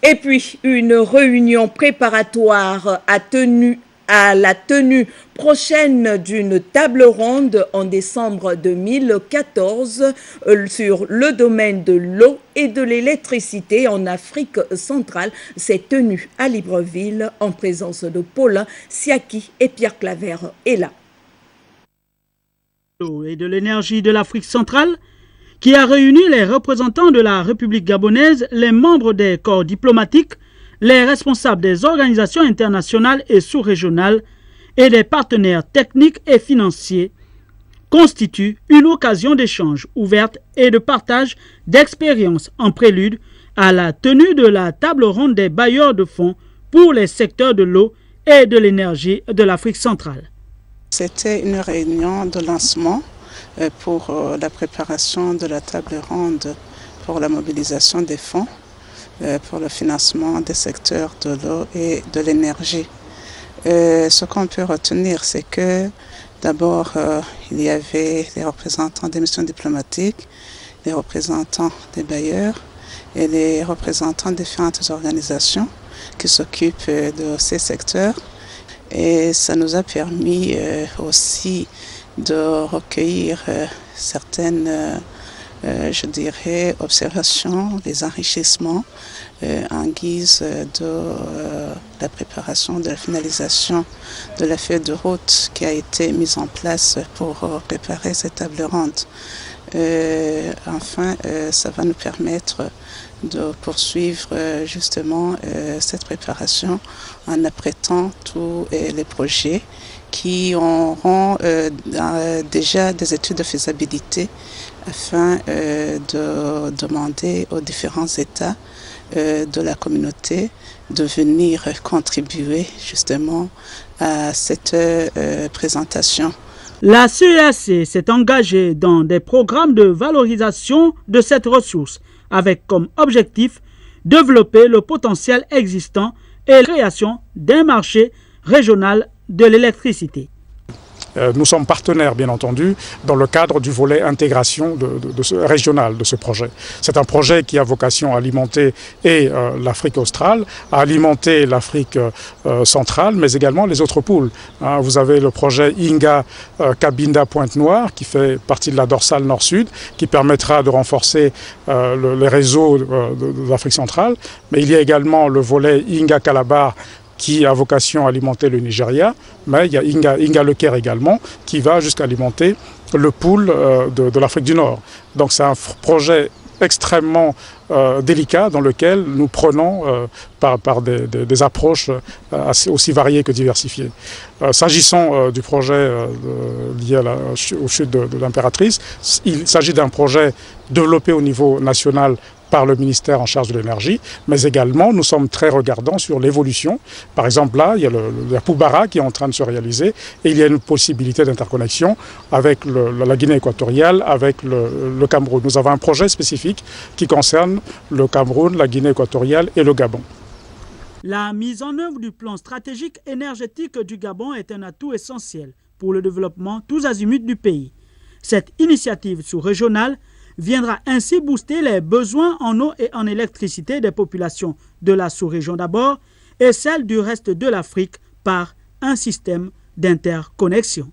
Et puis, une réunion préparatoire à la tenue prochaine d'une table ronde en décembre 2014 sur le domaine de l'eau et de l'électricité en Afrique centrale s'est tenue à Libreville en présence de Paulin Siaki et Pierre Claver est là. Et de l'énergie de l'Afrique centrale qui a réuni les représentants de la République gabonaise, les membres des corps diplomatiques, les responsables des organisations internationales et sous-régionales et des partenaires techniques et financiers, constitue une occasion d'échange ouverte et de partage d'expériences en prélude à la tenue de la table ronde des bailleurs de fonds pour les secteurs de l'eau et de l'énergie de l'Afrique centrale. C'était une réunion de lancement pour la préparation de la table ronde pour la mobilisation des fonds pour le financement des secteurs de l'eau et de l'énergie. Ce qu'on peut retenir, c'est que d'abord, il y avait les représentants des missions diplomatiques, les représentants des bailleurs et les représentants des différentes organisations qui s'occupent de ces secteurs. Et ça nous a permis aussi de recueillir certaines, je dirais, observations, des enrichissements en guise de la préparation, de la finalisation de la feuille de route qui a été mise en place pour préparer cette table ronde. Enfin, ça va nous permettre de poursuivre justement cette préparation en apprêtant tous les projets qui auront déjà des études de faisabilité afin de demander aux différents États de la communauté de venir contribuer justement à cette présentation. La CEAC s'est engagée dans des programmes de valorisation de cette ressource avec comme objectif développer le potentiel existant et la création d'un marché régional de l'électricité. Nous sommes partenaires, bien entendu, dans le cadre du volet intégration régional de ce projet. C'est un projet qui a vocation à alimenter l'Afrique australe, à alimenter l'Afrique centrale, mais également les autres pôles. Vous avez le projet Inga Cabinda Pointe-Noire, qui fait partie de la dorsale nord-sud, qui permettra de renforcer les réseaux de l'Afrique centrale. Mais il y a également le volet Inga Calabar, qui a vocation à alimenter le Nigeria, mais il y a Inga Le Caire également, qui va jusqu'à alimenter le pool de l'Afrique du Nord. Donc c'est un projet extrêmement délicat dans lequel nous prenons par des approches aussi variées que diversifiées. S'agissant du projet lié aux chutes de l'impératrice, il s'agit d'un projet développé au niveau national par le ministère en charge de l'énergie, mais également nous sommes très regardants sur l'évolution. Par exemple là, il y a la Poubara qui est en train de se réaliser et il y a une possibilité d'interconnexion avec la Guinée équatoriale, avec le Cameroun. Nous avons un projet spécifique qui concerne le Cameroun, la Guinée équatoriale et le Gabon. La mise en œuvre du plan stratégique énergétique du Gabon est un atout essentiel pour le développement tous azimuts du pays. Cette initiative sous-régionale viendra ainsi booster les besoins en eau et en électricité des populations de la sous-région d'abord et celles du reste de l'Afrique par un système d'interconnexion.